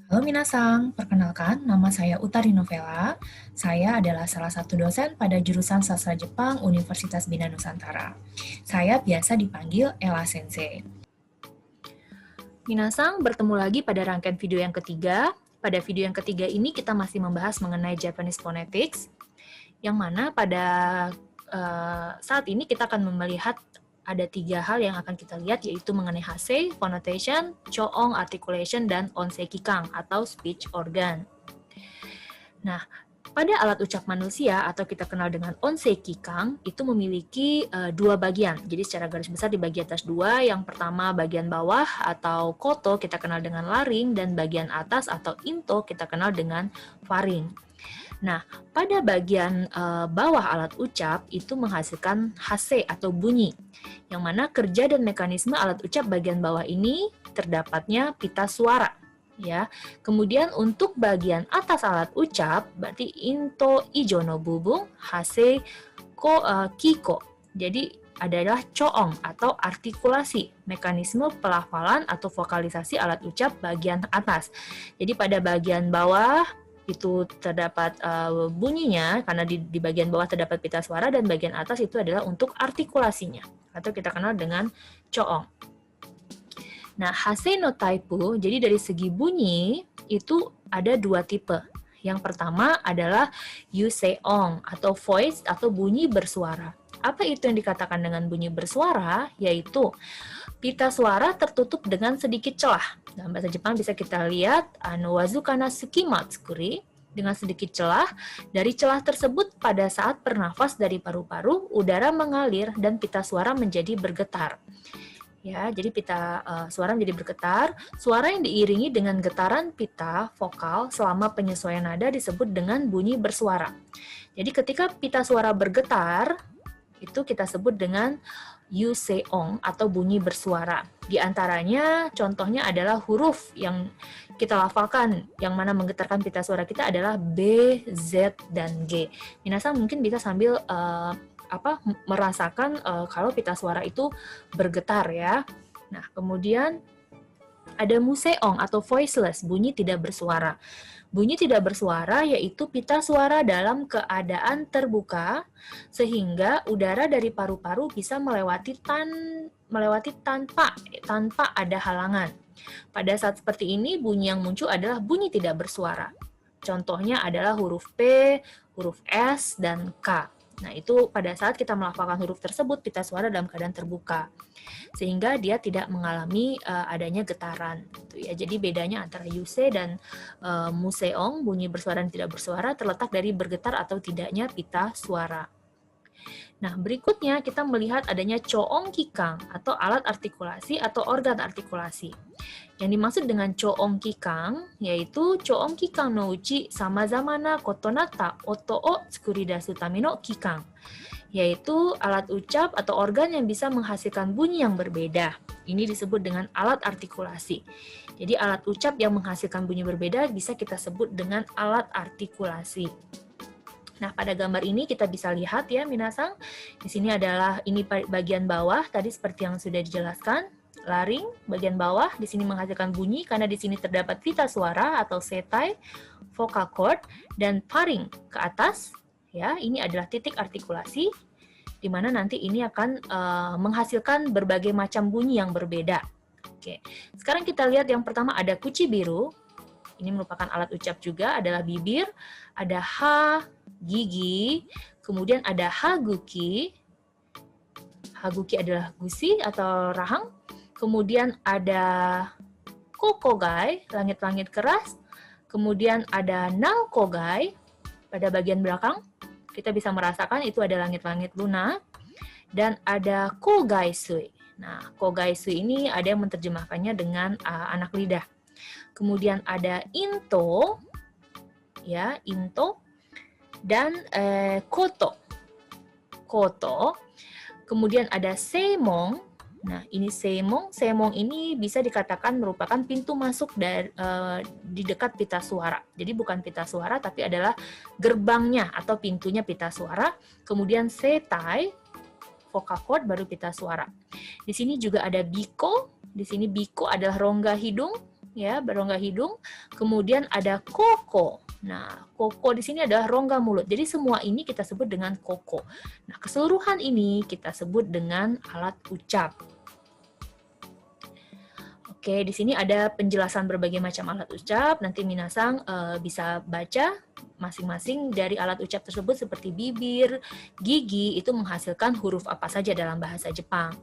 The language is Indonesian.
Halo Minasang, perkenalkan nama saya Utari Novela. Saya adalah salah satu dosen pada jurusan Sastra Jepang Universitas Bina Nusantara. Saya biasa dipanggil Ella Sensei. Minasang, bertemu lagi pada rangkaian video yang ketiga. Pada video yang ketiga ini kita masih membahas mengenai Japanese Phonetics, yang mana pada saat ini kita akan melihat ada 3 hal yang akan kita lihat, yaitu mengenai hase, phonetation, choong articulation, dan onsei kikang atau speech organ. Nah, pada alat ucap manusia atau kita kenal dengan onsei kikang itu memiliki 2 bagian. Jadi secara garis besar dibagi atas 2. Yang pertama bagian bawah atau koto kita kenal dengan laring, dan bagian atas atau into kita kenal dengan faring. Nah, pada bagian bawah alat ucap itu menghasilkan hase atau bunyi, yang mana kerja dan mekanisme alat ucap bagian bawah ini terdapatnya pita suara. Ya, kemudian untuk bagian atas alat ucap berarti into ijo no bubung hase kiko. Jadi adalah coong atau artikulasi, mekanisme pelafalan atau vokalisasi alat ucap bagian atas. Jadi pada bagian bawah itu terdapat bunyinya, karena di bagian bawah terdapat pita suara, dan bagian atas itu adalah untuk artikulasinya, atau kita kenal dengan coong. Nah, hase no taipu, jadi dari segi bunyi, itu ada 2 tipe. Yang pertama adalah yuseong, atau voice, atau bunyi bersuara. Apa itu yang dikatakan dengan bunyi bersuara? Yaitu pita suara tertutup dengan sedikit celah. Dalam bahasa Jepang bisa kita lihat wazukana sukima tsukuri, dengan sedikit celah. Dari celah tersebut pada saat bernafas dari paru-paru, udara mengalir dan pita suara menjadi bergetar. Ya, jadi pita suara menjadi bergetar. Suara yang diiringi dengan getaran pita vokal selama penyesuaian nada disebut dengan bunyi bersuara. Jadi ketika pita suara bergetar, itu kita sebut dengan yuseong atau bunyi bersuara. Di antaranya contohnya adalah huruf yang kita lafalkan, yang mana menggetarkan pita suara kita adalah B, Z, dan G. Minasan mungkin bisa sambil merasakan kalau pita suara itu bergetar ya. Nah, kemudian ada museong atau voiceless, bunyi tidak bersuara. Bunyi tidak bersuara yaitu pita suara dalam keadaan terbuka sehingga udara dari paru-paru bisa melewati tanpa ada halangan. Pada saat seperti ini bunyi yang muncul adalah bunyi tidak bersuara. Contohnya adalah huruf P, huruf S, dan K. Nah, itu pada saat kita melafalkan huruf tersebut, pita suara dalam keadaan terbuka, sehingga dia tidak mengalami adanya getaran. Gitu ya. Jadi bedanya antara yuse dan museong, bunyi bersuara dan tidak bersuara, terletak dari bergetar atau tidaknya pita suara. Nah, berikutnya kita melihat adanya choong kikang atau alat artikulasi atau organ artikulasi. Yang dimaksud dengan choong kikang yaitu choong kikang no uchi samazamana kotonata oto o tsukuridasu tame no kikang, yaitu alat ucap atau organ yang bisa menghasilkan bunyi yang berbeda. Ini disebut dengan alat artikulasi. Jadi alat ucap yang menghasilkan bunyi berbeda bisa kita sebut dengan alat artikulasi. Nah, pada gambar ini kita bisa lihat ya, minasang. Di sini adalah ini bagian bawah tadi seperti yang sudah dijelaskan. Laring bagian bawah di sini menghasilkan bunyi karena di sini terdapat pita suara atau setai, vocal cord, dan faring ke atas. Ya, ini adalah titik artikulasi di mana nanti ini akan menghasilkan berbagai macam bunyi yang berbeda. Oke. Sekarang kita lihat yang pertama ada kuci biru. Ini merupakan alat ucap juga, adalah bibir, ada ha, gigi, kemudian ada haguki. Haguki adalah gusi atau rahang. Kemudian ada kokogai, langit-langit keras. Kemudian ada naokogai, pada bagian belakang. Kita bisa merasakan itu ada langit-langit lunak. Dan ada kogaisui. Nah, kogaisui ini ada yang menerjemahkannya dengan anak lidah. Kemudian ada into, ya, into. Dan koto. Kemudian ada seimong. Nah, ini seimong. Seimong ini bisa dikatakan merupakan pintu masuk di dekat pita suara. Jadi bukan pita suara, tapi adalah gerbangnya atau pintunya pita suara. Kemudian setai, vocal cord, baru pita suara. Di sini juga ada biko. Di sini biko adalah rongga hidung. ya, berongga hidung. Kemudian ada koko. Nah, koko di sini adalah rongga mulut. Jadi semua ini kita sebut dengan koko. Nah, keseluruhan ini kita sebut dengan alat ucap. Oke, di sini ada penjelasan berbagai macam alat ucap. Nanti minasang bisa baca masing-masing dari alat ucap tersebut seperti bibir, gigi, itu menghasilkan huruf apa saja dalam bahasa Jepang.